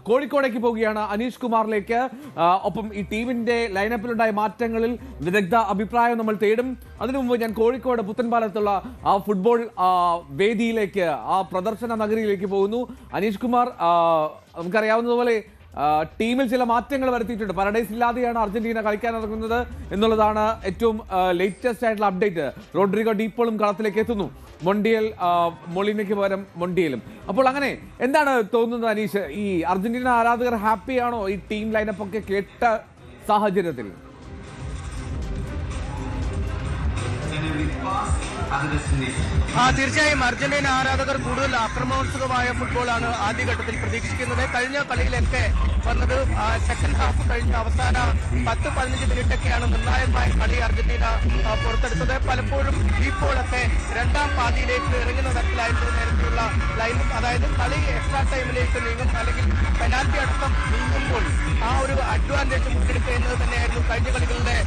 കോഴിക്കോടേക്ക് പോവുകയാണ് അനീഷ് കുമാറിലേക്ക്. ഒപ്പം ഈ ടീമിന്റെ ലൈനപ്പിലുണ്ടായ മാറ്റങ്ങളിൽ വിദഗ്ധ അഭിപ്രായം നമ്മൾ തേടും. അതിനു മുമ്പ് ഞാൻ കോഴിക്കോട് പുത്തൻപാലത്തുള്ള ആ ഫുട്ബോൾ വേദിയിലേക്ക്, ആ പ്രദർശന നഗരിയിലേക്ക് പോകുന്നു. അനീഷ് കുമാർ, നമുക്കറിയാവുന്നതുപോലെ ടീമിൽ ചില മാറ്റങ്ങൾ വരുത്തിയിട്ടുണ്ട്. പാരഡൈസ് ഇല്ലാതെയാണ് അർജന്റീന കളിക്കാൻ ഇറങ്ങുന്നത് എന്നുള്ളതാണ് ഏറ്റവും ലേറ്റസ്റ്റ് ആയിട്ടുള്ള അപ്ഡേറ്റ്. റോഡ്രിഗോ ഡീപ്പോളും കളത്തിലേക്ക് എത്തുന്നു. മൊണ്ടിയൽ, മൊളിനയ്ക്ക് പകരം മൊണ്ടിയലും. അപ്പോൾ അങ്ങനെ എന്താണ് തോന്നുന്നത് അനീഷ്? ഈ അർജന്റീന ആരാധകർ ഹാപ്പിയാണോ ഈ ടീം ലൈനപ്പ് ഒക്കെ കേട്ട സാഹചര്യത്തിൽ? തീർച്ചയായും അർജന്റീന ആരാധകർ കൂടുതൽ ആക്രമണോത്സുകമായ ഫുട്ബോളാണ് ആദ്യഘട്ടത്തിൽ പ്രതീക്ഷിക്കുന്നത്. കഴിഞ്ഞ കളിയിലൊക്കെ വന്നത് സെക്കൻഡ് ഹാഫ് കഴിഞ്ഞ അവസാന 10-15 മിനിറ്റൊക്കെയാണ് നിർണായകമായ കളി അർജന്റീന പുറത്തെടുത്തത്. പലപ്പോഴും ഇപ്പോഴൊക്കെ രണ്ടാം പാതിയിലേക്ക് ഇറങ്ങുന്ന തരത്തിലായിരുന്നു നേരത്തെയുള്ള ലൈനും. അതായത് കളി എക്സ്ട്രാ ടൈമിലേക്ക് നീങ്ങും, അല്ലെങ്കിൽ പെനാൽറ്റി അടക്കം നീങ്ങുമ്പോൾ ആ ഒരു അഡ്വാൻറ്റേജ് മുൻകെടുക്കുക എന്നത് തന്നെയായിരുന്നു കഴിഞ്ഞ കളികളുടെ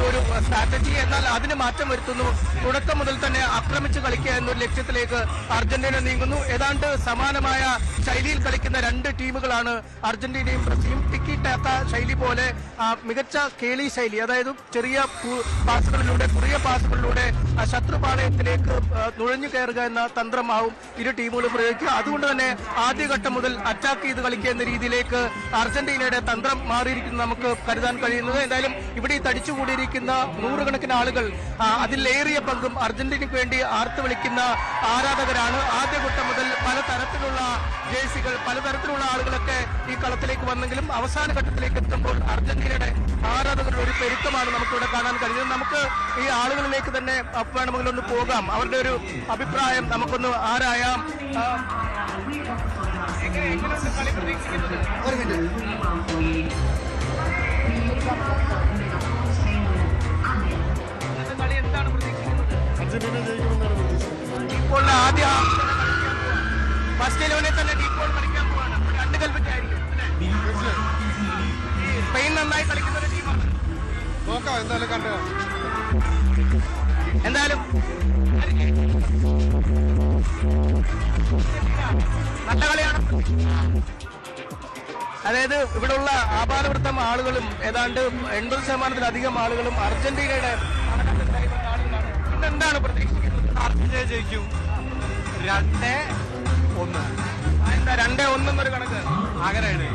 ഒരു സ്ട്രാറ്റജി. എന്നാൽ അതിന് മാറ്റം വരുത്തുന്നു. തുടക്കം മുതൽ തന്നെ ആക്രമിച്ച് കളിക്കുക എന്നൊരു ലക്ഷ്യത്തിലേക്ക് അർജന്റീന നീങ്ങുന്നു. ഏതാണ്ട് സമാനമായ ശൈലിയിൽ കളിക്കുന്ന രണ്ട് ടീമുകളാണ് അർജന്റീനയും ബ്രസീലും. ടിക്കി ടാക്ക ശൈലി പോലെ മികച്ച കേളി ശൈലി, അതായത് ചെറിയ പാസുകളിലൂടെ, കുറിയ പാസുകളിലൂടെ ശത്രുപാളയത്തിലേക്ക് നുഴഞ്ഞു കയറുക എന്ന തന്ത്രമാവും ഇരു ടീമുകളും പ്രയോഗിക്കുക. അതുകൊണ്ട് തന്നെ ആദ്യഘട്ടം മുതൽ അറ്റാക്ക് ചെയ്ത് കളിക്കുക എന്ന രീതിയിലേക്ക് അർജന്റീനയുടെ തന്ത്രം മാറിയിരിക്കുന്നു നമുക്ക് കരുതാൻ കഴിയുന്നത്. എന്തായാലും ഇവിടെ തടിച്ചുകൂടിയിരിക്കുന്ന നൂറുകണക്കിന് ആളുകൾ, അതിലേറിയ പങ്കും അർജന്റീനയ്ക്ക് വേണ്ടി ആർത്തു വിളിക്കുന്ന ആരാധകരാണ്. ആദ്യഘട്ടം മുതൽ പലതരത്തിലുള്ള ജേഴ്സികൾ, പലതരത്തിലുള്ള ആളുകളൊക്കെ ഈ കളത്തിലേക്ക് വന്നെങ്കിലും അവസാന ഘട്ടത്തിലേക്ക് എത്തുമ്പോൾ അർജന്റീനയുടെ ആരാധകരുടെ ഒരു പെരുക്കമാണ് നമുക്കിവിടെ കാണാൻ കഴിയുന്നത്. നമുക്ക് ഈ ആളുകളിലേക്ക് തന്നെ വേണമെങ്കിൽ ഒന്ന് പോകാം, അവരുടെ ഒരു അഭിപ്രായം നമുക്കൊന്ന് ആരായാം. എങ്ങനെയുണ്ട് കളി പ്രതീക്ഷിക്കുന്നത്? കളി എന്താണ് പ്രതീക്ഷിക്കുന്നത്? ഇപ്പോൾ ആദ്യ ഫസ്റ്റ് 11 തന്നെ ഡീപ്പോൾ കളിക്കാൻ പോവാണ്. രണ്ട് കൽപ്പറ്റായിരിക്കും. സ്പെയിൻ നന്നായി കളിക്കുന്ന ഒരു ടീമാണ്. നോക്കാം, എന്തായാലും കണ്ടു. എന്തായാലും നല്ല കളിയാണ്. അതായത് ഇവിടെയുള്ള ആപാലവൃത്തം ആളുകളും ഏതാണ്ട് 80% ആളുകളും അർജന്റീനയുടെ എന്താണ് പ്രതീക്ഷിക്കുന്നത്? അർജന്റീന ജയിക്കും 2-1. എന്താ 2-1 എന്നൊരു കണക്ക്? അങ്ങനെയാണ്.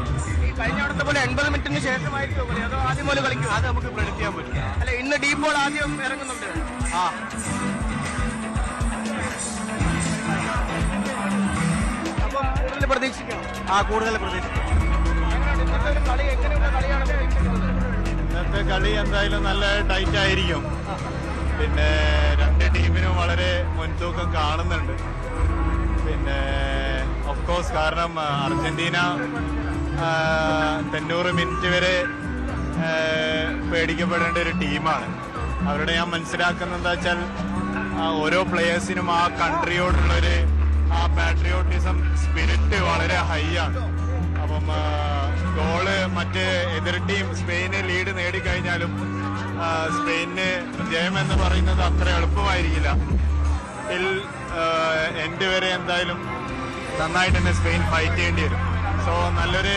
ഈ കഴിഞ്ഞ അവിടുത്തെ പോലെ 80 മിനിറ്റിന് ശേഷമായിരിക്കും കളി, അതോ ആദ്യം പോലെ കളിക്കും? അത് നമുക്ക് പ്രെഡിക്റ്റ് ചെയ്യാൻ പറ്റില്ല. അല്ല, ഇന്ന് ഡീപ്പോൾ ആദ്യം ഇറങ്ങുന്നുണ്ട്. അപ്പം കൂടുതൽ പ്രതീക്ഷിക്കണം. കൂടുതൽ പ്രതീക്ഷിക്കണം. ഇന്നത്തെ കളി എന്തായാലും നല്ല ടൈറ്റ് ആയിരിക്കും. പിന്നെ രണ്ട് ടീമിനും വളരെ മുൻതൂക്കം കാണുന്നുണ്ട്. പിന്നെ ഓഫ് കോഴ്സ്, കാരണം അർജന്റീന 90 മിനിറ്റ് വരെ പേടിക്കപ്പെടേണ്ട ഒരു ടീമാണ്. അവരുടെ ഞാൻ മനസ്സിലാക്കുന്നത് എന്താ വെച്ചാൽ ഓരോ പ്ലെയേഴ്സിനും ആ കൺട്രിയോടുള്ളൊരു പാട്രിയോട്ടിസം സ്പിരിറ്റ് വളരെ ഹൈ ആണ്. അപ്പം ഗോള് മറ്റ് എതിർ ടീം സ്പെയിന് ലീഡ് നേടിക്കഴിഞ്ഞാലും സ്പെയിന് ജയം എന്ന് പറയുന്നത് അത്ര എളുപ്പമായിരിക്കില്ല. എൻഡ് വരെ എന്തായാലും നന്നായിട്ട് തന്നെ സ്പെയിൻ ഫൈറ്റ് ചെയ്യേണ്ടി വരും. സോ നല്ലൊരു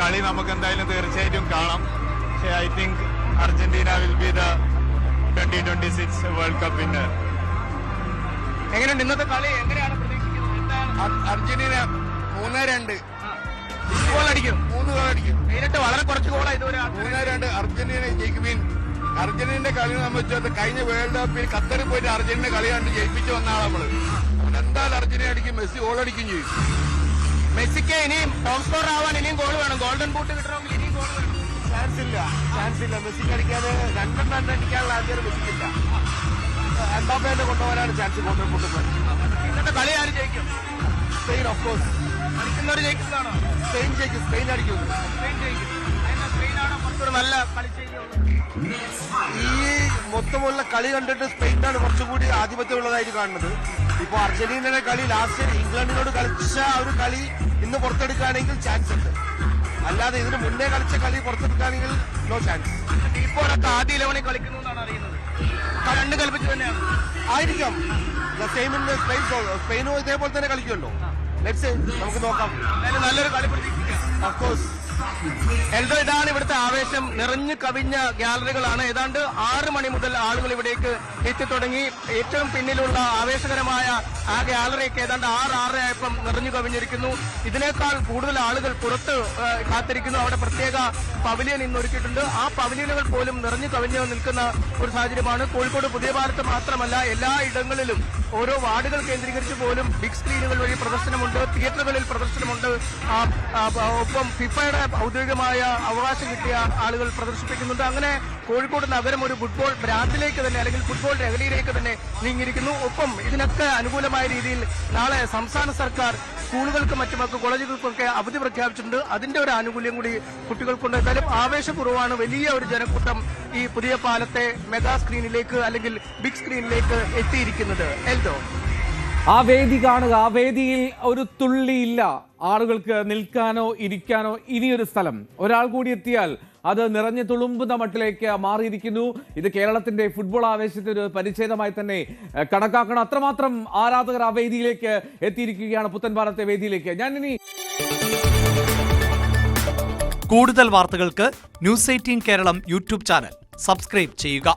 കളി നമുക്ക് എന്തായാലും തീർച്ചയായിട്ടും കാണാം. പക്ഷേ I think Argentina will be the 2026 world cup winner. എങ്ങനെയുണ്ട് ഇന്നത്തെ കളി? എങ്ങനെയാണ് പ്രതീക്ഷിക്കുന്നത്? അർജന്റീന 3-2 ഗോൾ അടിക്കും. 3 ഗോൾ അടിക്കും. നേരിട്ട് വളരെ കുറച്ച് ഗോളാണ് ഇതുവരെ. 3-2 അർജന്റീന ജയിക്കും. അർജന്റീനയുടെ കളി സംബന്ധിച്ചത് കഴിഞ്ഞ വേൾഡ് കപ്പിൽ ഖത്തറിൽ പോയിട്ട് അർജന്റീന കളി കണ്ട് ജയിപ്പിച്ചു വന്ന ആളാണ് നമ്മള്. എന്തായാലും അർജന്റീന അടിക്കും, മെസ്സി ഗോൾ അടിക്കും ചെയ്യും. മെസ്സിക്ക് ഇനിയും ടോപ്പ് സ്കോർ ആവാൻ ഇനിയും ഗോൾ വേണം. ഗോൾഡൻ ബൂട്ട് കിട്ടണമെങ്കിൽ ഇനിയും ഗോൾ വേണം. ചാൻസ് ഇല്ല. മെസ്സിക്ക് അടിക്കാതെ 2 റൺ അടിക്കാനുള്ള ആദ്യം മെസ്സിക്കില്ല. എംബാപ്പേനെ കൊണ്ടുപോകാനാണ് ചാൻസ്. ഗോൾഡൻ ബൂട്ട് ഇന്നത്തെ കളി ആര് ജയിക്കും? Spain of course. കളിക്കുന്നവർ ജയിക്കുന്നതാണോ? സ്പെയിൻ ജയിക്കും. സ്പെയിൻ അടിക്കും. സ്പെയിനാണ് കുറച്ചുകൂടെ നല്ല കളിച്ചേക്കുള്ളത്. ഈ മൊത്തമുള്ള കളി കണ്ടിട്ട് സ്പെയിനാണ് കുറച്ചുകൂടി ആധിപത്യമുള്ളതായിട്ട് കാണുന്നത്. ഇപ്പോൾ അർജന്റീനയുടെ കളി ലാസ്റ്റ് ഇംഗ്ലണ്ടിനോട് കളിച്ച ഒരു കളി ഇന്ന് പുറത്തെടുക്കുകയാണെങ്കിൽ ചാൻസ് ഉണ്ട്. അല്ലാതെ ഇതിന് മുന്നേ കളിച്ച കളി പുറത്തെടുക്കുകയാണെങ്കിൽ നോ ചാൻസ്. ഇപ്പോഴൊക്കെ ആദ്യ 11 കളിക്കുന്നു എന്നാണ് അറിയുന്നത്. രണ്ട് കൽപ്പിച്ച് തന്നെയാണ് ആയിരിക്കാം. സ്പെയിനും ഇതേപോലെ തന്നെ കളിക്കുമല്ലോ. നമുക്ക് നോക്കാം. നല്ലൊരു കളി പ്രതീക്ഷിക്കാം. ഓഫ്കോഴ്സ് എൽദോ, ഇതാണ് ഇവിടുത്തെ ആവേശം. നിറഞ്ഞു കവിഞ്ഞ ഗ്യാലറികളാണ്. ഏതാണ്ട് 6 മണി മുതൽ ആളുകൾ ഇവിടേക്ക് എത്തിത്തുടങ്ങി. ഏറ്റവും പിന്നിലുള്ള ആവേശകരമായ ആ ഗ്യാലറിയൊക്കെ ഏതാണ്ട് 6-6 ആയപ്പം നിറഞ്ഞു കവിഞ്ഞിരിക്കുന്നു. ഇതിനേക്കാൾ കൂടുതൽ ആളുകൾ പുറത്ത് കാത്തിരിക്കുന്നു. അവിടെ പ്രത്യേക പവലിയൻ ഇന്ന് ഒരുക്കിയിട്ടുണ്ട്. ആ പവലിയനുകൾ പോലും നിറഞ്ഞു കവിഞ്ഞ് നിൽക്കുന്ന ഒരു സാഹചര്യമാണ്. കോഴിക്കോട് പുതിയ ഭാരത്ത് മാത്രമല്ല, എല്ലാ ഇടങ്ങളിലും ഓരോ വാർഡുകൾ കേന്ദ്രീകരിച്ച് പോലും ബിഗ് സ്ക്രീനുകൾ വഴി പ്രദർശനമുണ്ട്, തിയേറ്ററുകളിൽ പ്രദർശനമുണ്ട്. ഒപ്പം ഫിഫയുടെ ഔദ്യോഗികമായ അവകാശം കിട്ടിയ ആളുകൾ പ്രദർശിപ്പിക്കുന്നുണ്ട്. അങ്ങനെ കോഴിക്കോട് നഗരം ഒരു ഫുട്ബോൾ ഭ്രാന്തിലേക്ക് തന്നെ, അല്ലെങ്കിൽ ഫുട്ബോൾ ലഹരിയിലേക്ക് തന്നെ നീങ്ങിയിരിക്കുന്നു. ഒപ്പം ഇതിനൊക്കെ അനുകൂലമായ രീതിയിൽ നാളെ സംസ്ഥാന സർക്കാർ സ്കൂളുകൾക്കും മറ്റുമൊക്കെ കോളേജുകൾക്കൊക്കെ അവധി പ്രഖ്യാപിച്ചിട്ടുണ്ട്. അതിന്റെ ഒരു ആനുകൂല്യം കൂടി കുട്ടികൾക്കുണ്ട്. എന്തായാലും ആവേശപൂർവ്വമാണ് വലിയ ഒരു ജനക്കൂട്ടം ഈ പുതിയ പാലത്തെ മെഗാ സ്ക്രീനിലേക്ക് അല്ലെങ്കിൽ ബിഗ് സ്ക്രീനിലേക്ക് എത്തിയിരിക്കുന്നത്. എൽദോ, ആ വേദി കാണുക. ആ വേദിയിൽ ഒരു തുള്ളിയില്ല. ആളുകൾക്ക് നിൽക്കാനോ ഇരിക്കാനോ ഇനിയൊരു സ്ഥലം. ഒരാൾ കൂടി എത്തിയാൽ അത് നിറഞ്ഞു തുളുമ്പുന്ന മട്ടിലേക്ക് മാറിയിരിക്കുന്നു. ഇത് കേരളത്തിന്റെ ഫുട്ബോൾ ആവേശത്തിന്റെ ഒരു പരിച്ഛേദമായി തന്നെ കണക്കാക്കണം. അത്രമാത്രം ആരാധകർ ആ വേദിയിലേക്ക് എത്തിയിരിക്കുകയാണ്, പുത്തൻപാലത്തെ വേദിയിലേക്ക്. ഞാൻ ഇനി കൂടുതൽ വാർത്തകൾക്ക് news 18 Keralam YouTube channel subscribe ചെയ്യുക.